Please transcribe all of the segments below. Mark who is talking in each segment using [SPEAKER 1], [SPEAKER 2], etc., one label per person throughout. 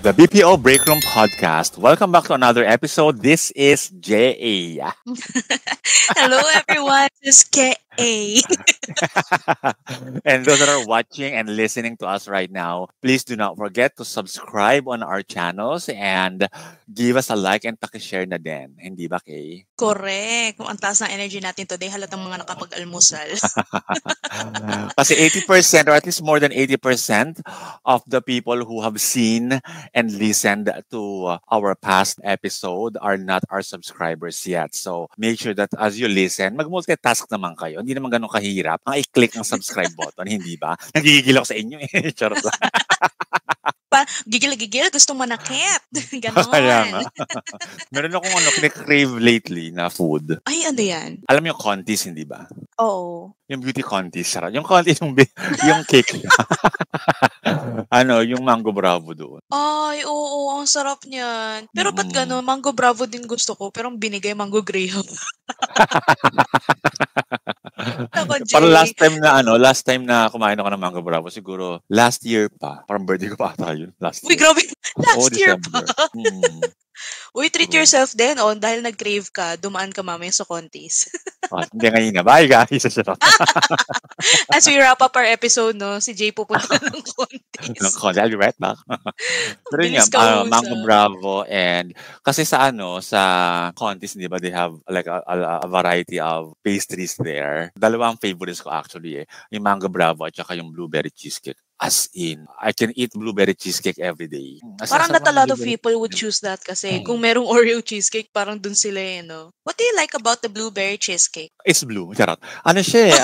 [SPEAKER 1] The BPO Break Room Podcast. Welcome back to another episode. This is J.A.
[SPEAKER 2] Hello, everyone. This is K.A.
[SPEAKER 1] And those that are watching and listening to us right now, please do not forget to subscribe on our channels and give us a like and pakishare na din. Hindi ba, Kay?
[SPEAKER 2] Correct. Kung ang taas ng energy natin today, halatang mga nakapag-almusal.
[SPEAKER 1] Kasi 80% or at least more than 80% of the people who have seen and listened to our past episode are not our subscribers yet. So make sure that as you listen, mag-multitask naman kayo. Hindi naman ganun kahirap. Ang i-click ang subscribe button, hindi ba? Nagigigil ako sa inyo eh. Charot lang.
[SPEAKER 2] Gigil-gigil, gustong manakit.
[SPEAKER 1] Kaya nga.
[SPEAKER 2] Ganon.
[SPEAKER 1] Meron akong crave lately na food.
[SPEAKER 2] Ay, ano yan?
[SPEAKER 1] Alam mo yung contis, hindi ba?
[SPEAKER 2] Oo.
[SPEAKER 1] Yung beauty contest, sarap. Yung contest, yung cake. Yung mango bravo doon.
[SPEAKER 2] Ay, oo, ang sarap niyan. Pero ba't gano'n? Mango Bravo din gusto ko, pero ang binigay Mango Graham. Ako, Jay.
[SPEAKER 1] Parang last time na kumain ako ng mango bravo, siguro last year pa. Parang birthday ko pa ata yun. Last
[SPEAKER 2] Uy,
[SPEAKER 1] year.
[SPEAKER 2] grabe. Last year pa.
[SPEAKER 1] December.
[SPEAKER 2] Uy, treat yourself din. Oh, dahil nag-crave ka, dumaan ka mamaya sa contest.
[SPEAKER 1] Hindi ngayon na. Bye guys.
[SPEAKER 2] As we wrap up our episode, no, si Jay pupunta ng contest.
[SPEAKER 1] I'll be right back. Pero yun
[SPEAKER 2] Bilis
[SPEAKER 1] nga,
[SPEAKER 2] ka
[SPEAKER 1] mango
[SPEAKER 2] usap.
[SPEAKER 1] bravo and kasi sa contest, di ba, they have like a variety of pastries there. Dalawang favorites ko actually eh. Yung mango bravo at saka yung blueberry cheesecake. As in, I can eat blueberry cheesecake every day.
[SPEAKER 2] Parang not a lot of people would choose that kasi kung merong Oreo cheesecake, parang dun sila eh, no? What do you like about the blueberry cheesecake?
[SPEAKER 1] It's blue. Charot. Ano siya eh,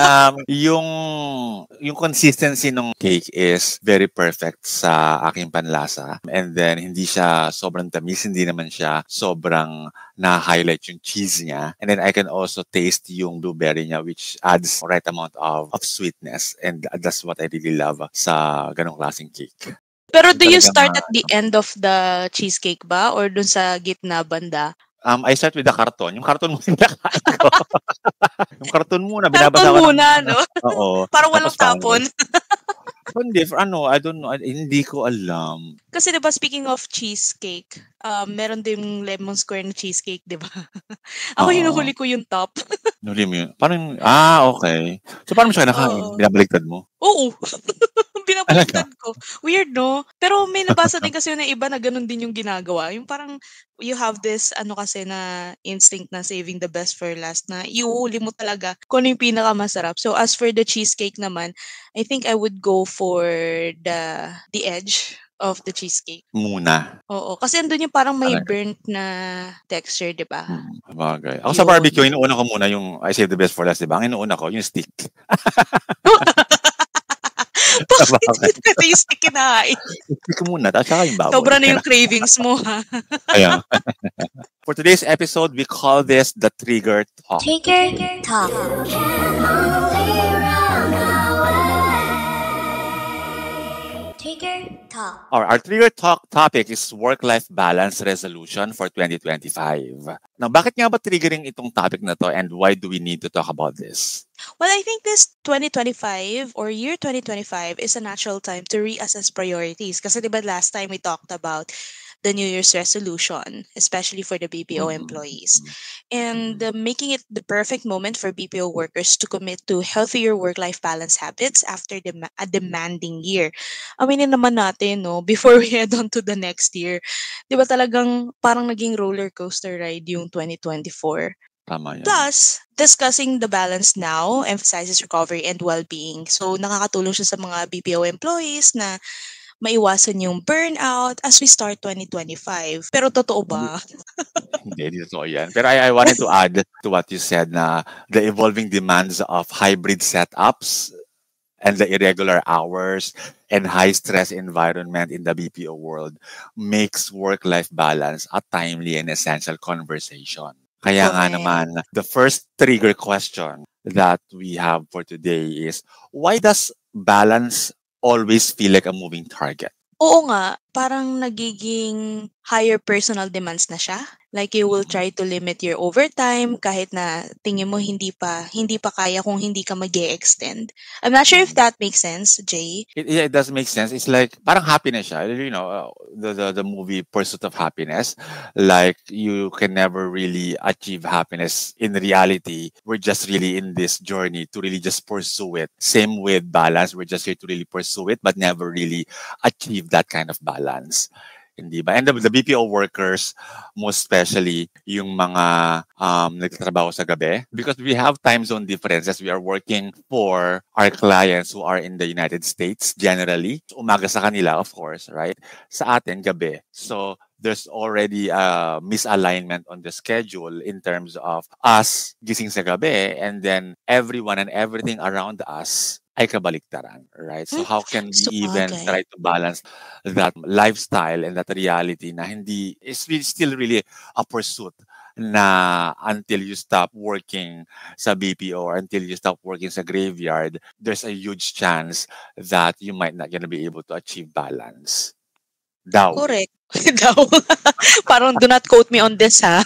[SPEAKER 1] yung consistency ng cake is very perfect sa aking panlasa. And then, hindi siya sobrang tamis, hindi naman siya sobrang na-highlight yung cheese niya. And then, I can also taste yung blueberry niya which adds right amount of sweetness. And that's what I really love sa ganong klaseng cake.
[SPEAKER 2] Pero do you
[SPEAKER 1] Talagang,
[SPEAKER 2] start at the end of the cheesecake ba? Or dun sa gitna banda?
[SPEAKER 1] I start with the karton. Yung karton muna nakain ko. Yung karton muna, binabasa
[SPEAKER 2] Karton
[SPEAKER 1] ko
[SPEAKER 2] muna, no?
[SPEAKER 1] Oo.
[SPEAKER 2] Parang walang
[SPEAKER 1] Tapos
[SPEAKER 2] tapon.
[SPEAKER 1] Hindi, I don't know. Hindi ko alam.
[SPEAKER 2] Kasi diba, speaking of cheesecake, meron din lemon square na cheesecake, diba? Ako
[SPEAKER 1] Oo.
[SPEAKER 2] hinuhuli ko yung top.
[SPEAKER 1] Nuli mo yun. Parang, okay. So, paano mo siya kinakain?
[SPEAKER 2] Oo.
[SPEAKER 1] Binabaliktad mo?
[SPEAKER 2] Oo. Binabaliktad ko. Weird, no? Pero may nabasa din kasi na iba na ganun din yung ginagawa. Yung parang you have this kasi na instinct na saving the best for last na iuuli mo talaga kung ano yung pinakamasarap. So as for the cheesecake naman, I think I would go for the edge of the cheesecake.
[SPEAKER 1] Muna.
[SPEAKER 2] Oo. Kasi andun yung parang may
[SPEAKER 1] Talaga.
[SPEAKER 2] burnt na texture, di ba?
[SPEAKER 1] Bagay. Ako sa
[SPEAKER 2] Yun.
[SPEAKER 1] barbecue, inuuna ko muna yung I save the best for last, diba? Ang inuuna ko, yung stick.
[SPEAKER 2] Bakit ka yung stick kinain?
[SPEAKER 1] Stick muna, tapos saka yung baboy.
[SPEAKER 2] Sobra na yung cravings mo, ha?
[SPEAKER 1] Ayan. For today's episode, we call this the Trigger Talk.
[SPEAKER 3] Trigger Talk. Trigger Talk.
[SPEAKER 1] Our Trigger Talk topic is work-life balance resolution for 2025. Now, bakit nga ba triggering itong topic na to and why do we need to talk about this?
[SPEAKER 2] Well, I think this 2025 or year 2025 is a natural time to reassess priorities. Kasi diba last time we talked about the New Year's resolution, especially for the BPO employees. And making it the perfect moment for BPO workers to commit to healthier work-life balance habits after a demanding year. Aminin naman natin, no, before we head on to the next year, di ba talagang parang naging roller coaster ride yung 2024.
[SPEAKER 1] Tama yan.
[SPEAKER 2] Plus, discussing the balance now emphasizes recovery and well-being. So, nakakatulong siya sa mga BPO employees na maiwasan yung burnout as we start 2025. Pero totoo ba?
[SPEAKER 1] Hindi totoo yan. Pero I wanted to add to what you said na the evolving demands of hybrid setups and the irregular hours and high-stress environment in the BPO world makes work-life balance a timely and essential conversation. Kaya nga
[SPEAKER 2] Correct.
[SPEAKER 1] naman, the first trigger question that we have for today is, why does balance always feel like a moving target?
[SPEAKER 2] Oo nga. parang nagiging higher personal demands na siya. Like you will try to limit your overtime kahit na tingin mo hindi pa kaya kung hindi ka mag-extend. I'm not sure if that makes sense, Jay.
[SPEAKER 1] It does make sense. It's like parang happiness siya. The movie Pursuit of Happiness. Like you can never really achieve happiness in reality. We're just really in this journey to really just pursue it. Same with balance. We're just here to really pursue it, but never really achieve that kind of balance. Hindi ba? And the BPO workers, most especially yung mga nagtatrabaho sa gabi, because we have time zone differences. We are working for our clients who are in the United States generally. Umaga sa kanila, of course, right? Sa atin, gabi. So, there's already a misalignment on the schedule in terms of us gising sa gabi and then everyone and everything around us ay kabaliktaran, right? So how can we even
[SPEAKER 2] Sabagay.
[SPEAKER 1] try to balance that lifestyle and that reality na hindi is still really a pursuit na until you stop working sa BPO or until you stop working sa graveyard, there's a huge chance that you might not gonna be able to achieve balance. Daw.
[SPEAKER 2] Correct. Daw. Parang do not quote me on this, ha?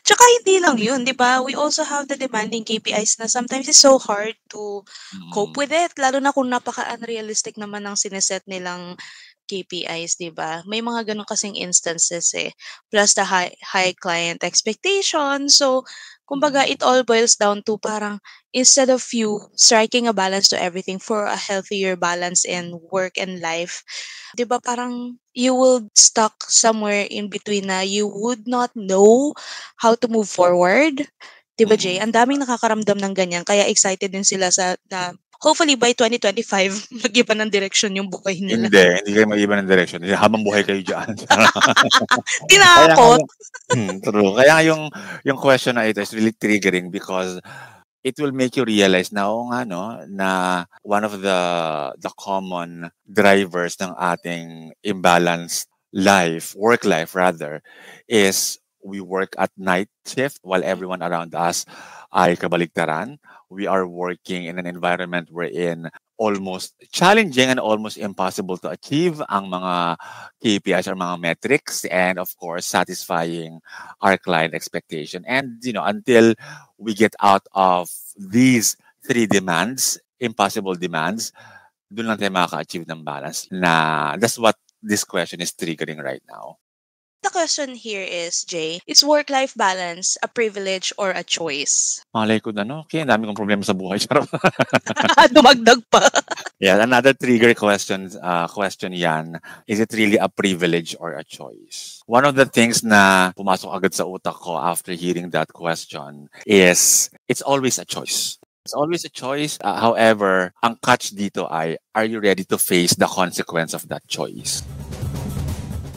[SPEAKER 2] Tsaka hindi lang yun, di ba? We also have the demanding KPIs na sometimes it's so hard to cope with it. Lalo na kung napaka-unrealistic naman ang sineset nilang KPIs, di ba? May mga ganun kasing instances eh. Plus the high client expectations. So, kumbaga, it all boils down to parang instead of you striking a balance to everything for a healthier balance in work and life, di ba parang you will stuck somewhere in between na you would not know how to move forward. Di ba, Jay? Ang daming nakakaramdam ng ganyan. Kaya excited din sila na hopefully by 2025, mag-iba ng direction yung buhay nila.
[SPEAKER 1] Hindi kayo mag-iba ng direction. Habang buhay kayo dyan. Kaya nga
[SPEAKER 2] Tinakot.
[SPEAKER 1] true. Kaya nga yung question na ito is really triggering because it will make you realize na na one of the common drivers ng ating imbalanced work life rather, is we work at night shift while everyone around us ay kabaligtaran. We are working in an environment wherein almost challenging and almost impossible to achieve ang mga KPIs or mga metrics, and of course satisfying our client expectation. And until we get out of these three impossible demands, doon lang tayo makaka-achieve ng balance. That's what this question is triggering right now.
[SPEAKER 2] The question here is, Jay, is work-life balance a privilege or a choice?
[SPEAKER 1] Malay ko kaya dami kong problema sa buhay.
[SPEAKER 2] Dumagdag pa.
[SPEAKER 1] Yeah, another trigger question yan. Is it really a privilege or a choice? One of the things na pumasok agad sa utak ko after hearing that question is it's always a choice. It's always a choice. However, ang catch dito ay, are you ready to face the consequence of that choice?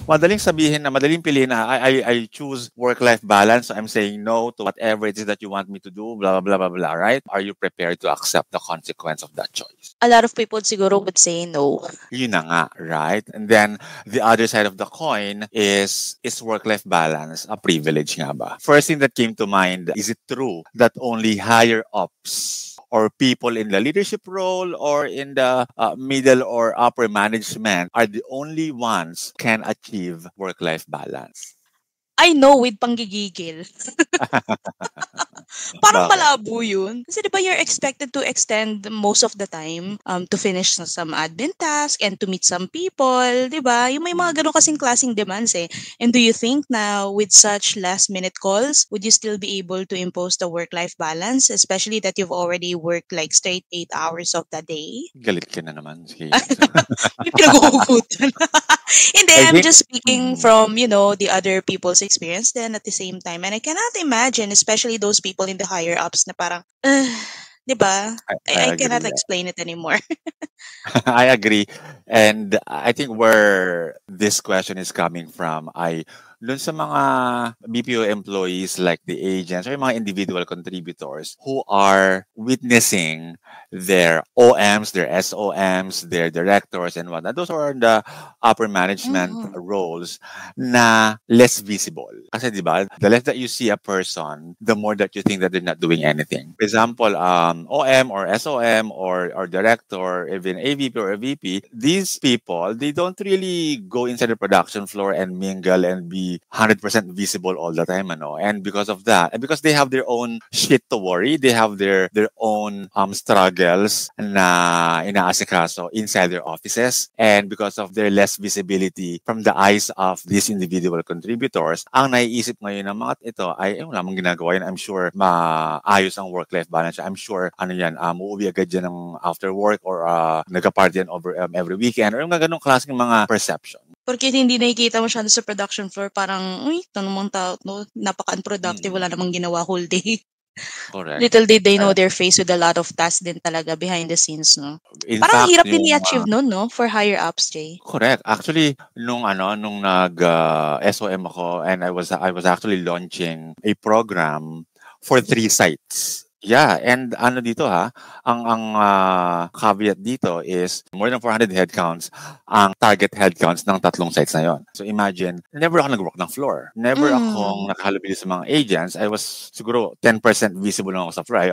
[SPEAKER 1] Madaling piliin na I choose work-life balance. So I'm saying no to whatever it is that you want me to do, blah, blah, blah, blah, right? Are you prepared to accept the consequence of that choice?
[SPEAKER 2] A lot of people siguro would say no.
[SPEAKER 1] Yun na nga, right? And then the other side of the coin is work-life balance a privilege nga ba? First thing that came to mind, is it true that only higher ups or people in the leadership role or in the middle or upper management are the only ones can achieve work-life balance?
[SPEAKER 2] I know with panggigigil. Parang
[SPEAKER 1] Bakit?
[SPEAKER 2] malabo yun. Kasi di ba you're expected to extend most of the time to finish some admin task and to meet some people, di ba? Yung may mga ganun kasing klaseng demands eh. And do you think na with such last-minute calls, would you still be able to impose the work-life balance, especially that you've already worked like straight 8 hours of the day?
[SPEAKER 1] Galit ka na naman. Sige.
[SPEAKER 2] May pinag-uugutan. Hindi,
[SPEAKER 1] I
[SPEAKER 2] I'm
[SPEAKER 1] think-
[SPEAKER 2] just speaking from, the other people's experience then at the same time. And I cannot imagine, especially those people in the higher ups na parang, di ba? I
[SPEAKER 1] agree,
[SPEAKER 2] cannot
[SPEAKER 1] yeah.
[SPEAKER 2] explain it anymore.
[SPEAKER 1] I agree. And I think where this question is coming from ay dun sa mga BPO employees like the agents or yung mga individual contributors who are witnessing their OMs, their SOMs, their directors and whatnot. Those are the upper management
[SPEAKER 2] Mm.
[SPEAKER 1] roles na less visible. Kasi di ba, the less that you see a person, the more that you think that they're not doing anything. For example, OM or SOM or director, even AVP or a VP, these people, they don't really go inside the production floor and mingle and be 100% visible all the time, ano? And because of that, and because they have their own shit to worry, they have their own struggles na inaasikaso inside their offices, and because of their less visibility from the eyes of these individual contributors, ang naiisip ngayon ng mga ito ay wala mang ginagawa yan. I'm sure maayos ang work-life balance. I'm sure uuwi agad yan ng after work or nagka-party yan over every weekend or yung ganong klaseng mga perception.
[SPEAKER 2] Porque hindi nakikita mo siya sa production floor, parang, uy, ito namang tao, no? Napaka-unproductive, wala namang ginawa whole day.
[SPEAKER 1] Correct.
[SPEAKER 2] Little did they know they're faced with a lot of tasks din talaga behind the scenes, no?
[SPEAKER 1] In
[SPEAKER 2] Parang
[SPEAKER 1] fact,
[SPEAKER 2] hirap din
[SPEAKER 1] yung,
[SPEAKER 2] i-achieve nun, no? For higher ups, Jay.
[SPEAKER 1] correct. Actually, nung nag SOM ako, and I was actually launching a program for 3 sites. Yeah, and dito ang caveat dito is more than 400 headcounts ang target headcounts ng 3 sites na yon. So imagine, never ako nag-work ng floor. Never akong nakahalubili sa mga agents. I was siguro 10% visible lang ako sa floor.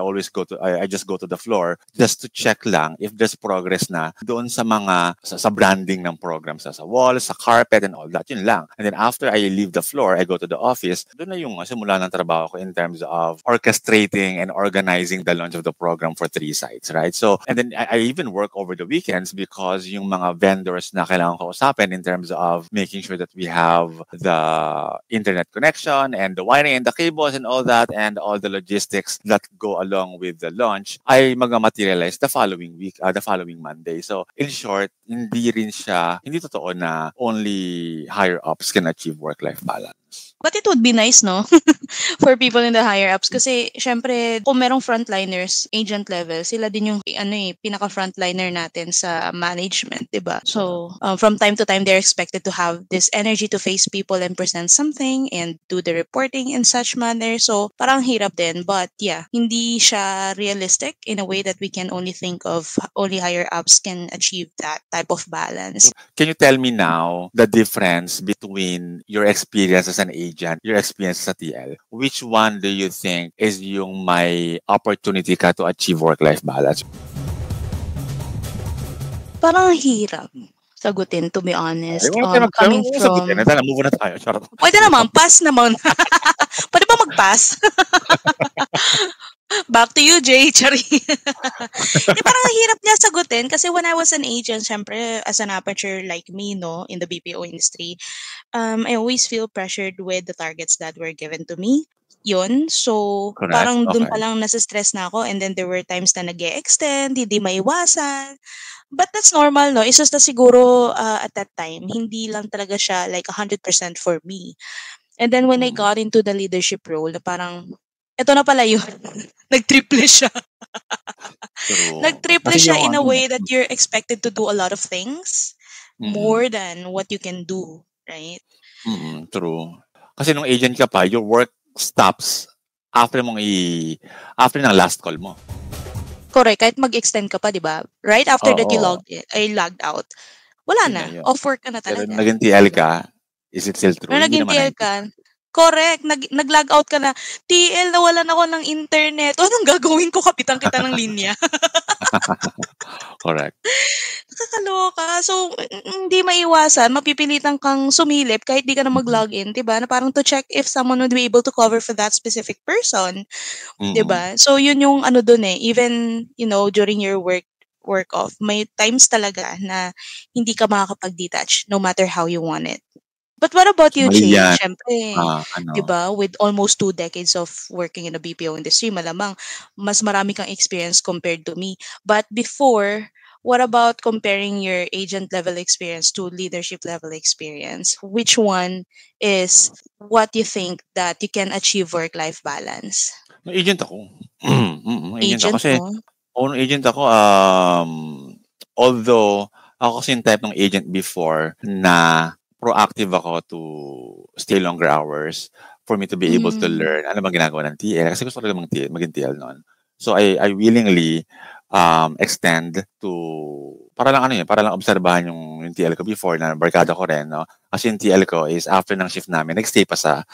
[SPEAKER 1] I just go to the floor just to check lang if there's progress na doon sa mga sa branding ng program sa wall, sa carpet and all that. Yun lang. And then after I leave the floor, I go to the office. Doon na yung simula ng trabaho ko in terms of orchestrating and organizing the launch of the program for 3 sites, right? So, and then I even work over the weekends because yung mga vendors na kailangan ko usapin in terms of making sure that we have the internet connection and the wiring and the cables and all that and all the logistics that go along with the launch ay mag-materialize the following week, the following Monday. So, in short, hindi totoo na only higher ups can achieve work-life balance.
[SPEAKER 2] But it would be nice, no? For people in the higher ups. Kasi, syempre, kung merong frontliners, agent level, sila din yung, pinaka-frontliner natin sa management, diba? So, from time to time, they're expected to have this energy to face people and present something and do the reporting in such manner. So, parang hirap din. But, yeah, hindi siya realistic in a way that we can only think of only higher ups can achieve that type of balance.
[SPEAKER 1] Can you tell me now the difference between your experience as an agent, your experience sa TL? Which one do you think is yung may opportunity ka to achieve work-life balance?
[SPEAKER 2] Parang hirap sagutin, to be honest.
[SPEAKER 1] Coming from... Move na tayo.
[SPEAKER 2] Pwede naman, pass naman. Pwede ba mag-pass? Back to you, Jay. Chari. Parang hirap niya sagutin kasi when I was an agent, syempre, as an aperture like me, no, in the BPO industry, I always feel pressured with the targets that were given to me. Yun. So,
[SPEAKER 1] Correct.
[SPEAKER 2] Parang dun
[SPEAKER 1] Okay.
[SPEAKER 2] pa lang nasa-stress na ako, and then there were times na nag-e-extend, hindi maiwasan. But that's normal, no? It's just na siguro at that time, hindi lang talaga siya like 100% for me. And then when I got into the leadership role, na parang, eto na pala yun. Nag-triple siya.
[SPEAKER 1] True.
[SPEAKER 2] Nag-triple
[SPEAKER 1] Kasi
[SPEAKER 2] siya
[SPEAKER 1] yung
[SPEAKER 2] in a way that you're expected to do a lot of things
[SPEAKER 1] Mhm.
[SPEAKER 2] more than what you can do, right?
[SPEAKER 1] True. Kasi nung agent ka pa, your work stops after after ng last call mo.
[SPEAKER 2] Correct. Kahit mag-extend ka pa, di ba? Right after that you
[SPEAKER 1] Oo.
[SPEAKER 2] logged out. Wala
[SPEAKER 1] Yun
[SPEAKER 2] na.
[SPEAKER 1] na yun.
[SPEAKER 2] Off work ka na
[SPEAKER 1] Pero
[SPEAKER 2] talaga.
[SPEAKER 1] naging TL ka, is it still true?
[SPEAKER 2] Nung
[SPEAKER 1] Hindi
[SPEAKER 2] naging
[SPEAKER 1] naman
[SPEAKER 2] TL ka, correct. Nag-log out ka na. TL, nawalan ako ng internet. O, anong gagawin ko? Kapitan kita ng linya.
[SPEAKER 1] Correct.
[SPEAKER 2] Nakakaloka. So, hindi maiwasan. Mapipilitan kang sumilip kahit di ka na mag-login. Diba? Na parang to check if someone would be able to cover for that specific person. Diba? So, yun yung dun eh. Even, during your work off, may times talaga na hindi ka makakapag-detach no matter how you want it. But what about you,
[SPEAKER 1] Mali
[SPEAKER 2] Jay?
[SPEAKER 1] yan.
[SPEAKER 2] Siyempre, diba, with almost 2 decades of working in the BPO industry, malamang mas marami kang experience compared to me. But before, what about comparing your agent level experience to leadership level experience? Which one is what you think that you can achieve work-life balance?
[SPEAKER 1] Agent ako. Agent ako.
[SPEAKER 2] Agent
[SPEAKER 1] Kasi,
[SPEAKER 2] mo?
[SPEAKER 1] agent ako, although, ako kasi yung type ng agent before na proactive ako to stay longer hours for me to be able to learn ano bang ginagawa ng TL. Kasi gusto ko talaga maging TL noon. So, I willingly extend to para lang obserbahan yung TL ko before na barkada ko rin, no? Kasi yung TL ko is after ng shift namin, nagstay pa sa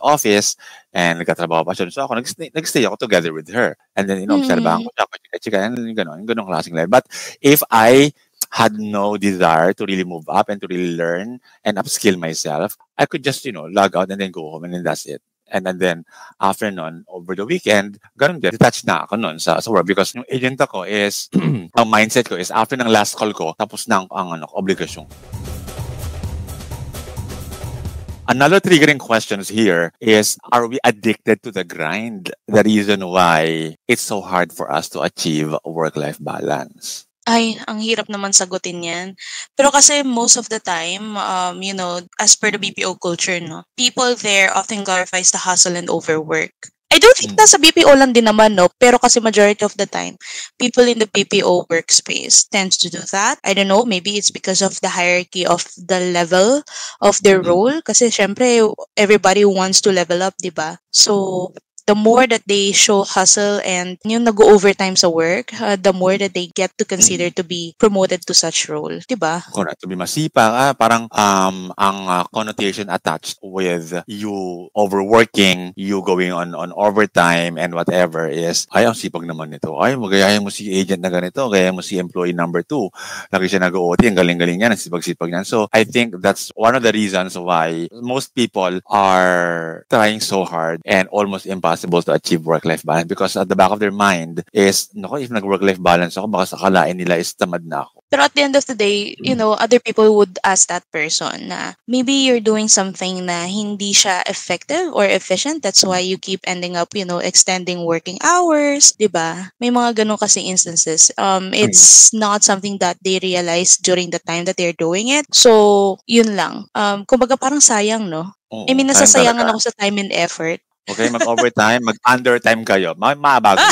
[SPEAKER 1] office and nagtatrabaho pa siya. So ako, nagstay ako together with her. And then, obserbahan ko siya, chika, and yung ganong klaseng life. But if I had no desire to really move up and to really learn and upskill myself, I could just, log out and then go home and then that's it. And then after nun, over the weekend, ganun din, detached na ako nun sa work because yung agent ako is, ang mindset ko is after ng last call ko, tapos na ang obligasyon. Another triggering questions here is, are we addicted to the grind? The reason why it's so hard for us to achieve a work-life balance.
[SPEAKER 2] Ay, ang hirap naman sagutin yan. Pero kasi most of the time, as per the BPO culture, no, people there often glorifies the hustle and overwork. I don't think nasa BPO lang din naman, no? Pero kasi majority of the time, people in the BPO workspace tends to do that. I don't know, maybe it's because of the hierarchy of the level of their role. Kasi syempre, everybody wants to level up, di ba? So, the more that they show hustle and yung nag-overtime sa work, the more that they get to consider to be promoted to such role, di ba?
[SPEAKER 1] Correct. To be masipag, parang ang connotation attached with you overworking, you going on overtime and whatever is, ay, ang sipag naman nito. Ay, magayahin mo si agent na ganito, gaya mo si employee number 2. Lagi siya nag-OT, ang galing-galing niya, ang sipag-sipag niyan. So, I think that's one of the reasons why most people are trying so hard and almost impossible to achieve work-life balance because at the back of their mind is, if nag-work-life balance ako, baka sakalain nila is tamad na ako.
[SPEAKER 2] Pero at the end of the day, other people would ask that person na maybe you're doing something na hindi siya effective or efficient. That's why you keep ending up, extending working hours, di ba? May mga ganun kasi instances. It's not something that they realize during the time that they're doing it. So, yun lang. Kumbaga parang sayang, no?
[SPEAKER 1] Oo,
[SPEAKER 2] I mean, nasasayangan
[SPEAKER 1] sayang
[SPEAKER 2] ako sa time and effort.
[SPEAKER 1] Okay, mag-overtime, mag-undertime kayo. Mabago.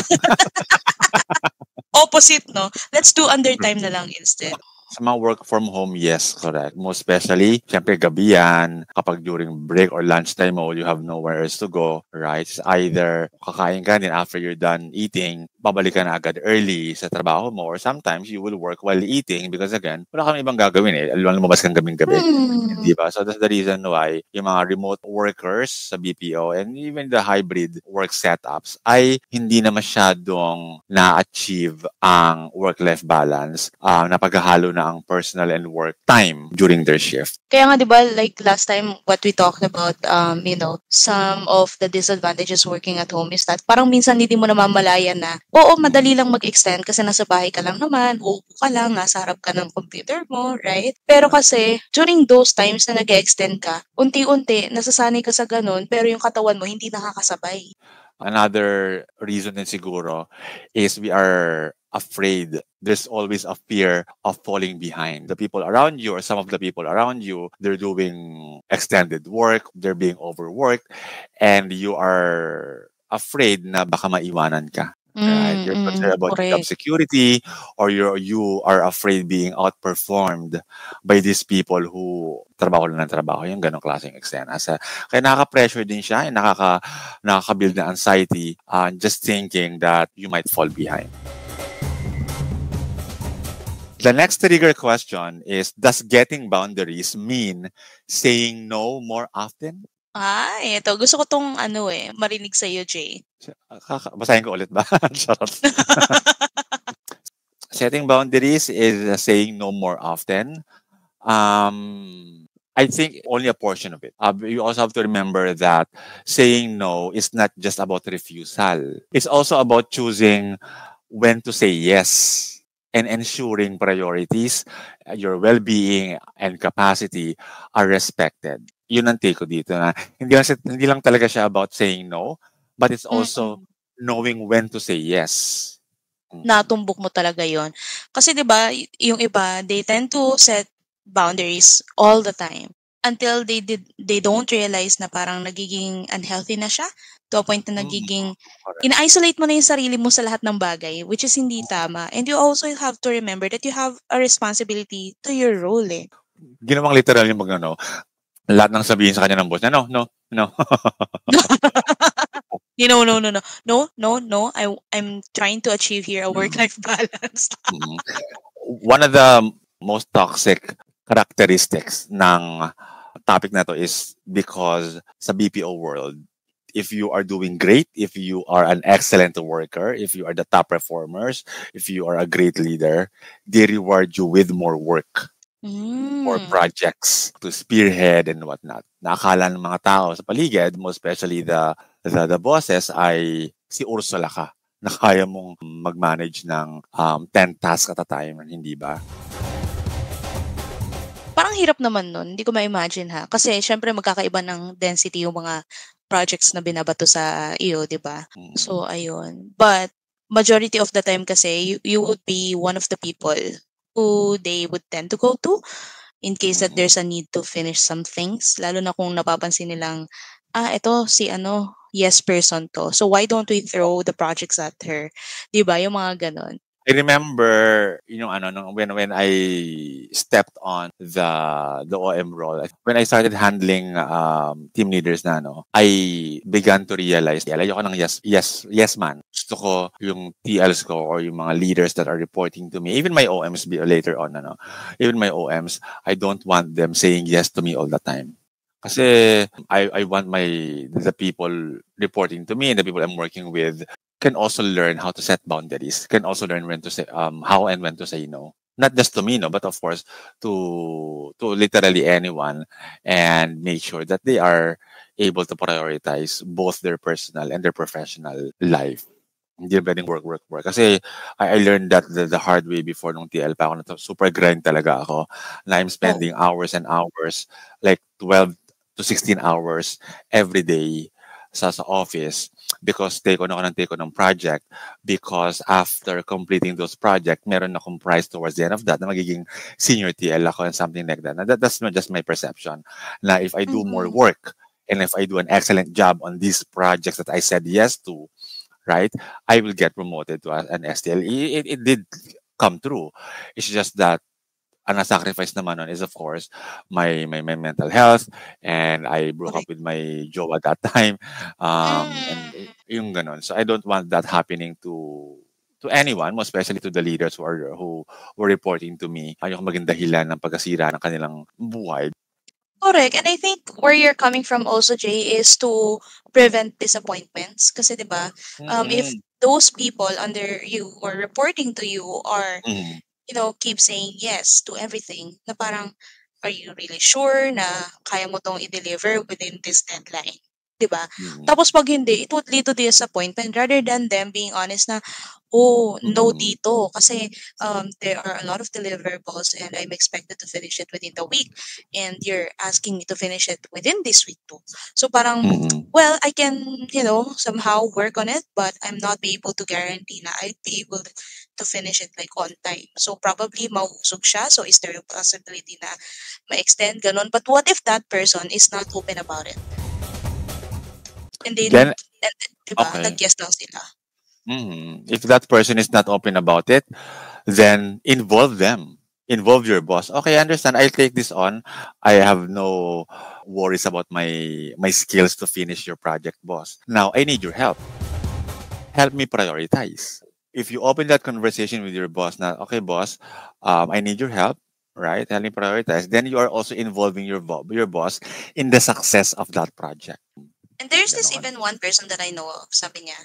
[SPEAKER 2] Opposite, no? Let's do undertime na lang instead.
[SPEAKER 1] Sa mga work from home, yes, correct. Most especially, syempre gabi yan, kapag during break or lunchtime mo, you have nowhere else to go, right? It's either kakain ka din after you're done eating, babalik ka na agad early sa trabaho mo, or sometimes you will work while eating because again, wala kang ibang gagawin lumabas kang gabing-gabi. Di ba? So that's the reason why yung mga remote workers sa BPO and even the hybrid work setups ay hindi na masyadong na-achieve ang work-life balance na paghahalo na ang personal and work time during their shift.
[SPEAKER 2] Kaya nga, di ba, like last time, what we talked about, some of the disadvantages working at home is that parang minsan hindi mo namamalayan na, oo, madali lang mag-extend kasi nasa bahay ka lang naman, uupo ka lang, nasa harap ka ng computer mo, right? Pero kasi, during those times na nag-extend ka, unti-unti, nasasanay ka sa ganun, pero yung katawan mo hindi nakakasabay.
[SPEAKER 1] Another reason din siguro is we are afraid. There's always a fear of falling behind. The people around you or some of the people around you, they're doing extended work, they're being overworked, and you are afraid na baka maiwanan ka. Right? You're concerned about job security or you are afraid being outperformed by these people who trabaho lang ng trabaho, yung ganong klaseng eksena. Kaya nakaka-pressure din siya, nakaka-build na anxiety just thinking that you might fall behind. The next trigger question is, does getting boundaries mean saying no more often?
[SPEAKER 2] Ito. Gusto ko tong marinig sa'yo, Jay.
[SPEAKER 1] Basahin ko ulit ba? Charot. Setting boundaries is saying no more often. I think only a portion of it. You also have to remember that saying no is not just about refusal. It's also about choosing when to say yes and ensuring priorities, your well-being and capacity are respected. Yun ang take ko dito na hindi lang talaga siya about saying no, but it's also knowing when to say yes.
[SPEAKER 2] Natumbok mo talaga yon. Kasi 'di ba, yung iba, they tend to set boundaries all the time until they don't realize na parang nagiging unhealthy na siya to a point na nagiging ina-isolate mo na yung sarili mo sa lahat ng bagay, which is hindi tama. And you also have to remember that you have a responsibility to your role.
[SPEAKER 1] Ginawang literal yung lahat ng sabihin sa kanya ng boss na no.
[SPEAKER 2] No, no, no, no, no, no, no. I'm trying to achieve here a
[SPEAKER 1] Mm,
[SPEAKER 2] work-life balance.
[SPEAKER 1] mm. One of the most toxic characteristics ng topic na to is because sa BPO world, if you are doing great, if you are an excellent worker, if you are the top performers, if you are a great leader, they reward you with more work, more
[SPEAKER 2] Mm.
[SPEAKER 1] projects to spearhead and whatnot. Nakakala ng mga tao sa paligid, most especially the bosses, ay si Ursula ka na kaya mong mag-manage ng 10 tasks at a time, hindi ba?
[SPEAKER 2] Parang hirap naman nun, hindi ko ma-imagine ha. Kasi syempre magkakaiba ng density yung mga projects na binabato sa iyo, 'di ba?
[SPEAKER 1] Mm.
[SPEAKER 2] So ayun. But majority of the time kasi you would be one of the people who they would tend to go to in case that
[SPEAKER 1] Mm.
[SPEAKER 2] there's a need to finish some things. Lalo na kung napapansin nilang, ito si ano, yes person to. So why don't we throw the projects at her? 'Di ba? Yung mga ganon.
[SPEAKER 1] I remember, ano, when I stepped on the OM role, when I started handling team leaders na, I began to realize, ayoko ng yes man. Gusto ko yung TLs ko or yung mga leaders that are reporting to me, even my OMs later on, even my OMs, I don't want them saying yes to me all the time. Kasi I want the people reporting to me and the people I'm working with can also learn how to set boundaries, can also learn when to say how and when to say no. Not just to me, no, but of course to literally anyone, and make sure that they are able to prioritize both their personal and their professional life. Hindi pwedeng work, work, work. Kasi I learned that the hard way before nung TL pa ako na super grind talaga ako. Na I'm
[SPEAKER 2] Oh.
[SPEAKER 1] spending hours and hours, like 12 to 16 hours every day sa office because take on ng project, because after completing those project, meron akong prize towards the end of that na magiging senior TL ako and something like that. That's not just my perception. Na if I do more
[SPEAKER 2] Mm-mm.
[SPEAKER 1] work and if I do an excellent job on these projects that I said yes to, right, I will get promoted to an STL. It did come true. It's just that ang sacrifice naman nun is of course my mental health, and I broke up
[SPEAKER 2] Correct.
[SPEAKER 1] with my jowa that time, and
[SPEAKER 2] Mm.
[SPEAKER 1] yung ganon. So I don't want that happening to anyone, most especially to the leaders who were reporting to me. Ayoko maging dahilan ng pagkasira ng kanilang buhay.
[SPEAKER 2] Correct. And I think where you're coming from also, Jay, is to prevent disappointments. Kasi, di ba, if
[SPEAKER 1] Mm-mm.
[SPEAKER 2] those people under you or reporting to you are,
[SPEAKER 1] Mm-mm.
[SPEAKER 2] keep saying yes to everything, na parang, are you really sure na kaya mo tong i-deliver within this deadline? Di ba?
[SPEAKER 1] Mm-mm.
[SPEAKER 2] Tapos pag hindi, it would lead to disappointment rather than them being honest na, oh, no
[SPEAKER 1] Mm-mm.
[SPEAKER 2] dito. Kasi there are a lot of deliverables and I'm expected to finish it within the week. And you're asking me to finish it within this week too. So parang,
[SPEAKER 1] Mm-mm.
[SPEAKER 2] well, I can, somehow work on it, but I'm not be able to guarantee na I'd be able to finish it like on time. So probably mauusog siya. So is there a possibility na ma-extend ganun? But what if that person is not open about it? And
[SPEAKER 1] Then
[SPEAKER 2] and, diba,
[SPEAKER 1] okay.
[SPEAKER 2] nag-yes lang sila.
[SPEAKER 1] If that person is not open about it, then involve them. Involve your boss. Okay, I understand. I'll take this on. I have no worries about my skills to finish your project, boss. Now I need your help. Help me prioritize. If you open that conversation with your boss, now, okay, boss, I need your help, right? Help me prioritize. Then you are also involving your boss in the success of that project.
[SPEAKER 2] And there's this
[SPEAKER 1] Ganon.
[SPEAKER 2] even one person that I know of, sabi niya,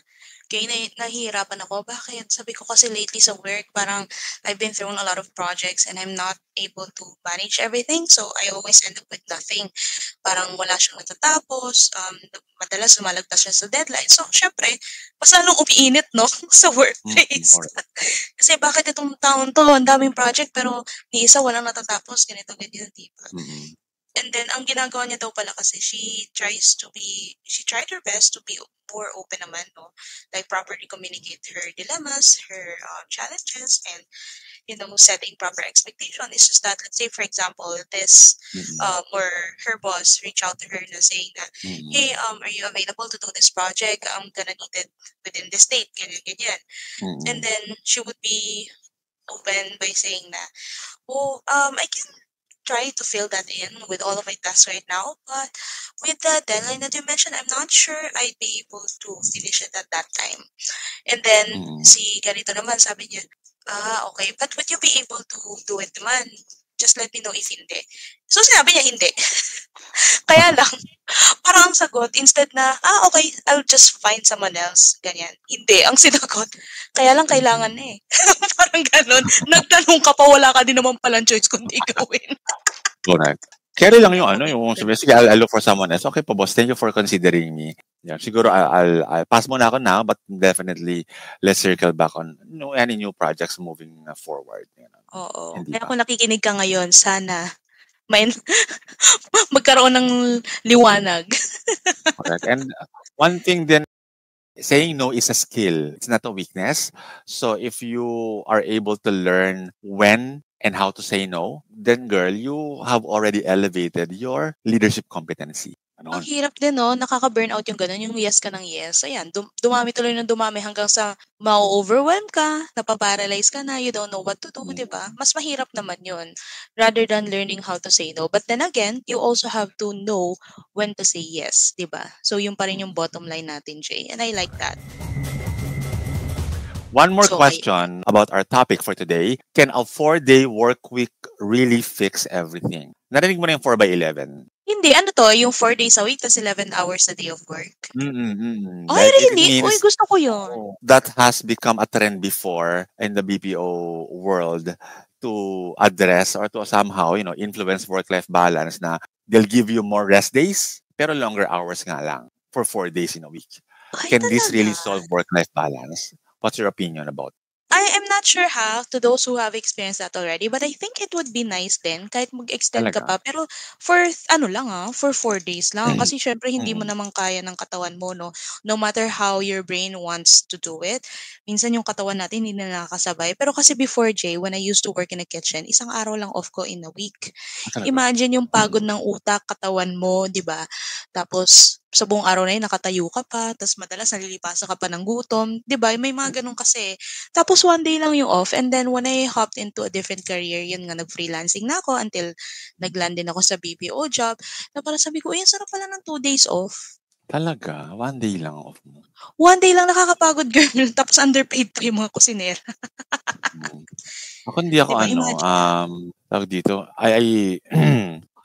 [SPEAKER 2] kaya nahihirapan ako. Bakit? Sabi ko kasi lately sa work, parang I've been thrown a lot of projects and I'm not able to manage everything. So I always end up with nothing. Parang wala siyang natatapos. Madalas lumalagpas siya sa deadline. So, syempre, mas lalong umiinit, no? Sa workplace.
[SPEAKER 1] Correct.
[SPEAKER 2] Kasi bakit itong taon to, ang daming project, pero ni isa walang natatapos, ganito, ganyan, diba?
[SPEAKER 1] Mm-mm.
[SPEAKER 2] And then, ang ginagawa niya daw pala kasi, she tried her best to be more open naman, no? Like, properly communicate her dilemmas, her challenges, and, setting proper expectation. It's just that, let's say, for example, this,
[SPEAKER 1] Mm-mm.
[SPEAKER 2] or her boss reach out to her na saying that,
[SPEAKER 1] Mm-mm.
[SPEAKER 2] hey, are you available to do this project? I'm gonna need it within this date, ganyan, ganyan. And
[SPEAKER 1] Mm-mm.
[SPEAKER 2] then, she would be open by saying na, oh, I can try to fill that in with all of my tasks right now. But with the deadline that you mentioned, I'm not sure I'd be able to finish it at that time. And then,
[SPEAKER 1] Mm.
[SPEAKER 2] si ganito naman, sabi niya, okay, but would you be able to do it naman? Just let me know if hindi. So, sinabi niya hindi. Kaya lang, parang ang sagot, instead na, okay, I'll just find someone else. Ganyan. Hindi, ang sinagot. Kaya lang kailangan na eh. Parang ganon. Nagtanong ka pa, wala ka din naman palang choice kundi gawin.
[SPEAKER 1] Correct. Carry lang yung yung sabi, sige, I'll look for someone else. Okay po, boss. Thank you for considering me. Yeah, siguro I'll pass muna ako now, but definitely let's circle back on any new projects moving forward.
[SPEAKER 2] Oo.
[SPEAKER 1] Hindi
[SPEAKER 2] Kaya
[SPEAKER 1] ba?
[SPEAKER 2] kung nakikinig ka ngayon, sana may magkaroon ng liwanag.
[SPEAKER 1] Correct. And one thing then, saying no is a skill. It's not a weakness. So if you are able to learn when and how to say no, then girl, you have already elevated your leadership competency.
[SPEAKER 2] Ang hirap din, no? Nakaka-burnout yung gano'n, yung yes ka ng yes. Ayan, dumami tuloy ng dumami hanggang sa ma-overwhelm ka, napaparalyze ka na, you don't know what to do, di ba? Mas mahirap naman yun rather than learning how to say no. But then again, you also have to know when to say yes, di ba? So, yun pa rin yung bottom line natin, Jay. And I like that.
[SPEAKER 1] One more
[SPEAKER 2] So,
[SPEAKER 1] question about our topic for today. Can a 4-day work week really fix everything? Narinig mo na yung 4x11?
[SPEAKER 2] Hindi, ano to? Yung 4 days a week, tas 11 hours a day of work. Ay,
[SPEAKER 1] Like, it
[SPEAKER 2] really? Uy,
[SPEAKER 1] means
[SPEAKER 2] gusto ko yun.
[SPEAKER 1] that has become a trend before in the BPO world to address or to somehow, influence work-life balance na they'll give you more rest days, pero longer hours nga lang for 4 days in a week.
[SPEAKER 2] Ay,
[SPEAKER 1] Can this
[SPEAKER 2] talaga?
[SPEAKER 1] really solve work-life balance? What's your opinion about it?
[SPEAKER 2] I am not sure to those who have experienced that already, but I think it would be nice din kahit mag-extend ka
[SPEAKER 1] Talaga?
[SPEAKER 2] pa. Pero for 4 days lang. Kasi syempre hindi mo
[SPEAKER 1] Mm.
[SPEAKER 2] naman kaya ng katawan mo, no? No matter how your brain wants to do it. Minsan yung katawan natin hindi na nakakasabay. Pero kasi before, Jay, when I used to work in a kitchen, isang araw lang off ko in a week.
[SPEAKER 1] Talaga?
[SPEAKER 2] Imagine yung pagod
[SPEAKER 1] Mm.
[SPEAKER 2] ng utak, katawan mo, di ba? Tapos, sa buong araw na yun, nakatayo ka pa, tapos madalas nalilipasan ka pa ng gutom, di ba? May mga ganun kasi. Tapos, one day lang yung off, and then when I hopped into a different career, yun nga, nag-freelancing na ako until nag-land din ako sa BPO job, na parang sabi ko, ang sarap pala ng 2 days off.
[SPEAKER 1] Talaga? 1 day lang off mo?
[SPEAKER 2] One day lang nakakapagod, girl. Tapos underpaid pa yung mga kusinera.
[SPEAKER 1] Mm. Ako hindi ako
[SPEAKER 2] Diba? Imagine.
[SPEAKER 1] tawag dito,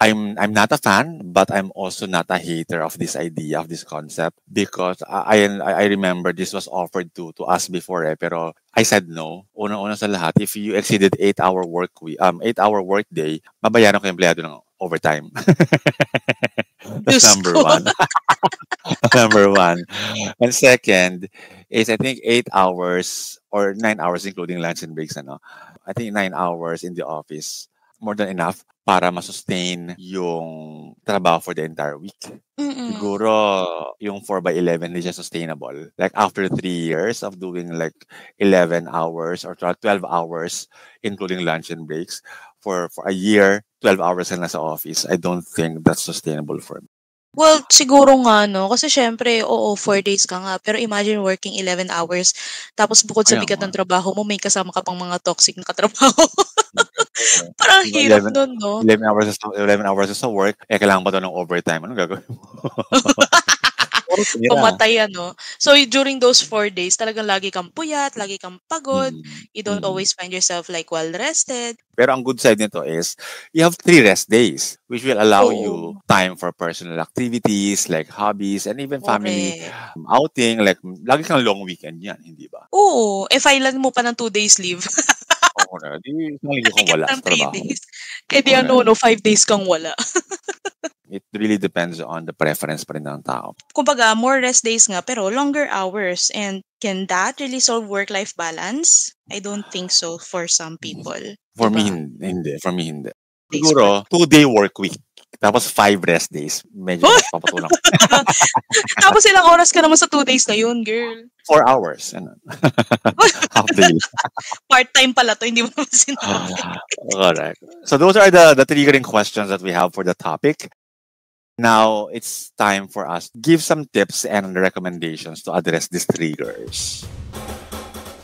[SPEAKER 1] I'm not a fan, but I'm also not a hater of this idea, of this concept, because I remember this was offered to us before pero I said no. Una-una sa lahat, if you exceeded 8-hour work week, 8-hour work day, mabayaran ko yung empleyado ng overtime. That's
[SPEAKER 2] Diyos
[SPEAKER 1] number
[SPEAKER 2] ko.
[SPEAKER 1] one. Number one. And second is I think 8 hours or 9 hours including lunch and breaks, I think 9 hours in the office, more than enough para ma-sustain yung trabaho for the entire week.
[SPEAKER 2] Mm-mm.
[SPEAKER 1] Siguro yung 4x11 hindi siya sustainable. Like after 3 years of doing like 11 hours or 12 hours including lunch and breaks, for a year, 12 hours na sa office, I don't think that's sustainable for me.
[SPEAKER 2] Well, siguro nga, no? Kasi syempre, 4 days ka nga. Pero imagine working 11 hours. Tapos bukod sa
[SPEAKER 1] Kaya
[SPEAKER 2] bigat
[SPEAKER 1] nga.
[SPEAKER 2] ng trabaho mo, may kasama ka pang mga toxic na katrabaho.
[SPEAKER 1] Oo.
[SPEAKER 2] Parang
[SPEAKER 1] Diba,
[SPEAKER 2] hirap nun, no?
[SPEAKER 1] 11 hours sa work, kailangan pa to ng overtime. Anong gagawin mo? Puro tira.
[SPEAKER 2] Pamatay, ano? So, during those 4 days, talagang lagi kang puyat, lagi kang pagod. You don't
[SPEAKER 1] Mm.
[SPEAKER 2] always find yourself like well-rested.
[SPEAKER 1] Pero ang good side nito is, you have 3 rest days, which will allow you
[SPEAKER 2] Oo.
[SPEAKER 1] time for personal activities, like hobbies, and even family
[SPEAKER 2] Correct.
[SPEAKER 1] outing. Like, lagi kang long weekend yan, hindi ba?
[SPEAKER 2] Oo. Filean mo pa ng 2 days leave.
[SPEAKER 1] Oo na. Di, isang linggo kang
[SPEAKER 2] Ticket
[SPEAKER 1] wala
[SPEAKER 2] ng
[SPEAKER 1] sa
[SPEAKER 2] 3
[SPEAKER 1] trabaho.
[SPEAKER 2] days. Eh di
[SPEAKER 1] Correct.
[SPEAKER 2] 5 days kang wala.
[SPEAKER 1] It really depends on the preference pa rin ng tao.
[SPEAKER 2] Kumbaga, more rest days nga, pero longer hours. And can that really solve work-life balance? I don't think so for some people.
[SPEAKER 1] For me,
[SPEAKER 2] Diba?
[SPEAKER 1] hindi. For me, hindi.
[SPEAKER 2] Days
[SPEAKER 1] Siguro, 2-day work week. Tapos 5 rest days. Medyo mas papatulang.
[SPEAKER 2] Tapos ilang oras ka naman sa 2 days na yun, girl?
[SPEAKER 1] 4 hours. Ano? Half day.
[SPEAKER 2] Part-time pala to, hindi mo naman sinabi.
[SPEAKER 1] Correct. So those are the triggering questions that we have for the topic. Now, it's time for us to give some tips and recommendations to address these triggers.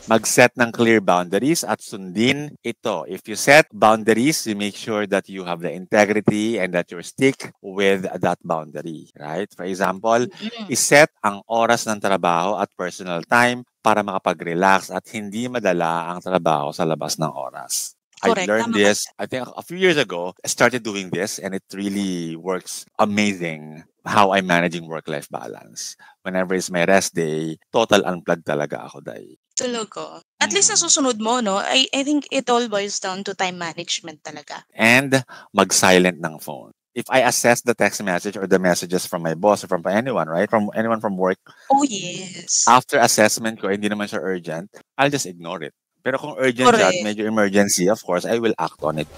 [SPEAKER 1] mag-set ng clear boundaries at sundin ito. If you set boundaries, you make sure that you have the integrity and that you stick with that boundary, right? For example,
[SPEAKER 2] Mm.
[SPEAKER 1] iset ang oras ng trabaho at personal time para makapag-relax at hindi madala ang trabaho sa labas ng oras. I
[SPEAKER 2] Correct.
[SPEAKER 1] learned
[SPEAKER 2] Tama ka
[SPEAKER 1] this, I think a few years ago. I started doing this and it really works amazing how I'm managing work-life balance. Whenever it's my rest day, total unplug talaga ako, Day.
[SPEAKER 2] Talaga. At least
[SPEAKER 1] Mm.
[SPEAKER 2] nasusunod mo, no? I think it all boils down to time management talaga.
[SPEAKER 1] And mag-silent ng phone. If I assess the text message or the messages from my boss or from anyone, right? From anyone from work,
[SPEAKER 2] Oh, yes.
[SPEAKER 1] after assessment ko, hindi naman siya urgent, I'll just ignore it. Pero kung urgent siya at
[SPEAKER 2] Correct.
[SPEAKER 1] medyo emergency, of course, I will act on it.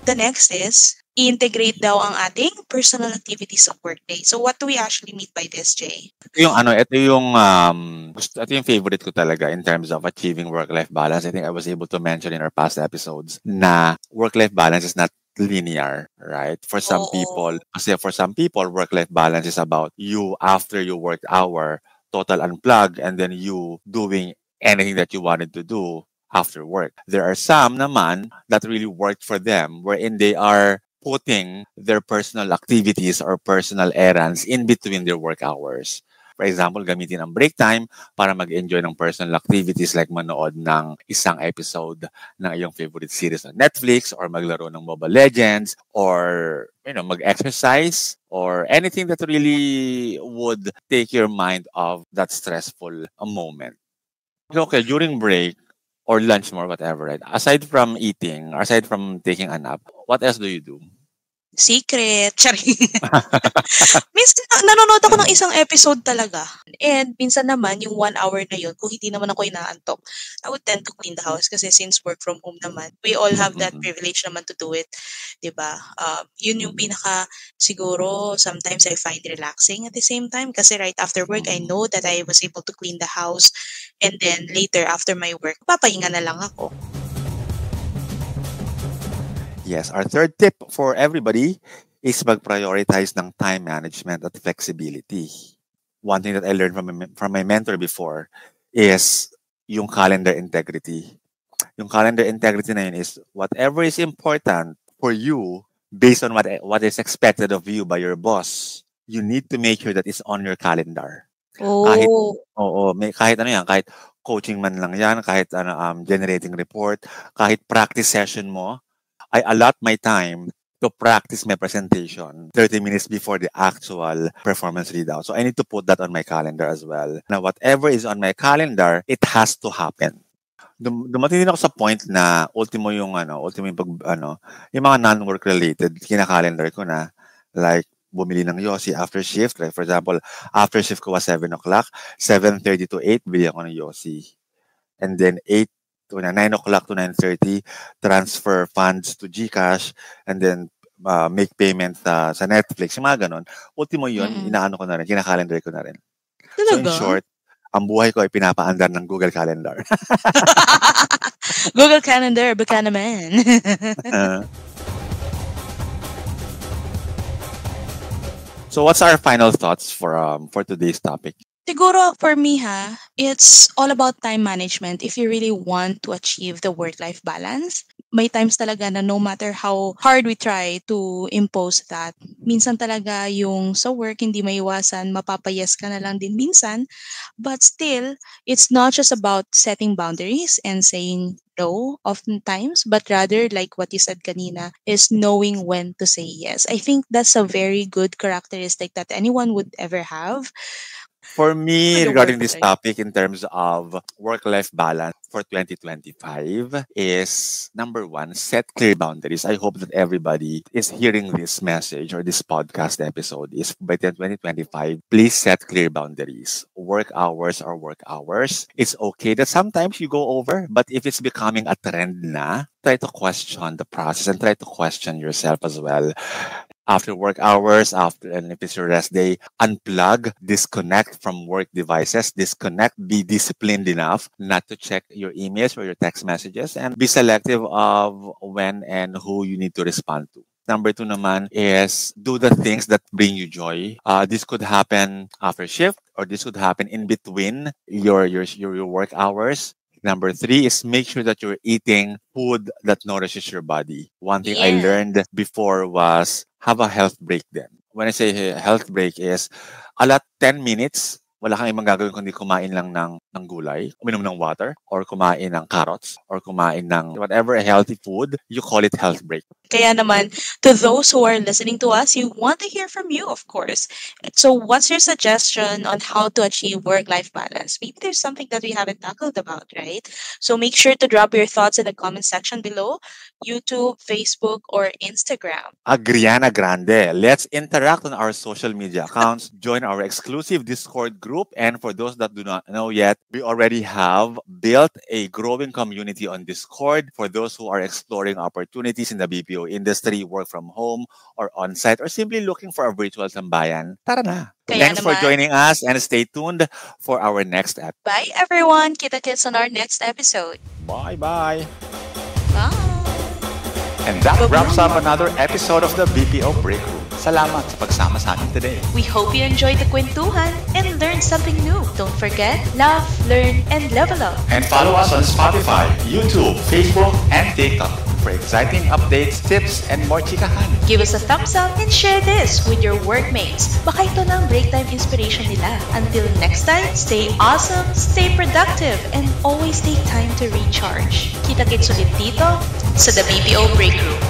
[SPEAKER 2] The next is, i-integrate daw ang ating personal activities of workday. So what do we actually mean by this, Jay?
[SPEAKER 1] Ito yung favorite ko talaga in terms of achieving work-life balance. I think I was able to mention in our past episodes na work-life balance is not linear, right? For some people, work-life balance is about you after your work hour, total unplug, and then you doing anything that you wanted to do after work. There are some naman that really worked for them wherein they are putting their personal activities or personal errands in between their work hours. For example, gamitin ang break time para mag-enjoy ng personal activities like manood ng isang episode ng iyong favorite series on Netflix or maglaro ng Mobile Legends or mag-exercise or anything that really would take your mind off that stressful moment. Okay, during break or lunch more, whatever, right? Aside from eating, aside from taking a nap, what else do you do?
[SPEAKER 2] Secret. Sorry. Minsan, nanonood ako ng isang episode talaga. And minsan naman, yung 1 hour na yun, kung hindi naman ako inaantok, I would tend to clean the house kasi since work from home naman, we all have that privilege naman to do it. Diba? Yun yung siguro, sometimes I find relaxing at the same time kasi right after work, I know that I was able to clean the house. And then later, after my work, papahinga na lang ako.
[SPEAKER 1] Yes, our third tip for everybody is mag-prioritize ng time management at flexibility. One thing that I learned from my mentor before is yung calendar integrity. Yung calendar integrity na yun is whatever is important for you based on what is expected of you by your boss, you need to make sure that it's on your calendar. Kahit kahit coaching man lang yan, kahit generating report, kahit practice session mo, I allot my time to practice my presentation 30 minutes before the actual performance readout. So I need to put that on my calendar as well. Now, whatever is on my calendar, it has to happen. Dumating din ako sa point na ultimo yung yung mga non-work related, kina-calendar ko na, like, bumili ng Yossi after shift. Like, for example, after shift ko was 7 o'clock, 7:30 to 8, bili ako ng Yossi. And then 9 o'clock to 9:30, transfer funds to GCash, and then make payment sa Netflix, yung mga ganon. Ultimo yun, inaano ko na rin, kina-calendar ko na rin. So in short, ang buhay ko ay pinapaandar ng Google Calendar.
[SPEAKER 2] Google Calendar, baka naman.
[SPEAKER 1] So what's our final thoughts for today's topic?
[SPEAKER 2] Siguro for me it's all about time management if you really want to achieve the work-life balance. May times talaga na no matter how hard we try to impose that, minsan talaga yung sa work hindi maiwasan, mapapayas ka na lang din minsan. But still, it's not just about setting boundaries and saying no oftentimes, but rather like what you said kanina, is knowing when to say yes. I think that's a very good characteristic that anyone would ever have.
[SPEAKER 1] For me,
[SPEAKER 2] the
[SPEAKER 1] regarding this
[SPEAKER 2] workplace.
[SPEAKER 1] topic in terms of work-life balance for 2025 is, number one, set clear boundaries. I hope that everybody is hearing this message or this podcast episode is by 2025, please set clear boundaries. Work hours are work hours. It's okay that sometimes you go over, but if it's becoming a trend na, try to question the process and try to question yourself as well. After work hours, and if it's your rest day, unplug, disconnect from work devices, be disciplined enough not to check your emails or your text messages, and be selective of when and who you need to respond to. Number 2 naman is do the things that bring you joy. This could happen after shift, or this could happen in between your work hours. Number 3 is make sure that you're eating food that nourishes your body. One thing I
[SPEAKER 2] Yeah.
[SPEAKER 1] learned before was have a health break then. When I say health break is, alat 10 minutes, wala kang ibang gagawin kundi kumain lang ng gulay, uminom ng water, or kumain ng carrots, or kumain ng whatever healthy food, you call it health break.
[SPEAKER 2] Kaya naman, to those who are listening to us, you want to hear from you, of course. So what's your suggestion on how to achieve work-life balance? Maybe there's something that we haven't tackled about, right? So make sure to drop your thoughts in the comment section below, YouTube, Facebook, or Instagram.
[SPEAKER 1] Agriana Grande. Let's interact on our social media accounts. Join our exclusive Discord group. And for those that do not know yet, we already have built a growing community on Discord for those who are exploring opportunities in the BPO industry, work from home or on-site, or simply looking for a virtual sambayan. Tara na.
[SPEAKER 2] Kaya
[SPEAKER 1] Thanks for
[SPEAKER 2] naman.
[SPEAKER 1] joining us and stay tuned for our next episode.
[SPEAKER 2] Bye, everyone. Kita-kits on our next episode.
[SPEAKER 1] Bye-bye.
[SPEAKER 2] Bye.
[SPEAKER 1] And that wraps up another episode of the BPO Break Room. Salamat sa pagsama sa amin today.
[SPEAKER 2] We hope you enjoyed the kwentuhan and learned something new. Don't forget, laugh, learn, and level up.
[SPEAKER 1] And follow us on Spotify, YouTube, Facebook, and TikTok for exciting updates, tips, and more chikahan.
[SPEAKER 2] Give us a thumbs up and share this with your workmates. Baka ito na ang break time inspiration nila. Until next time, stay awesome, stay productive, and always take time to recharge. Kita-kits ulit dito sa The BPO Break Room.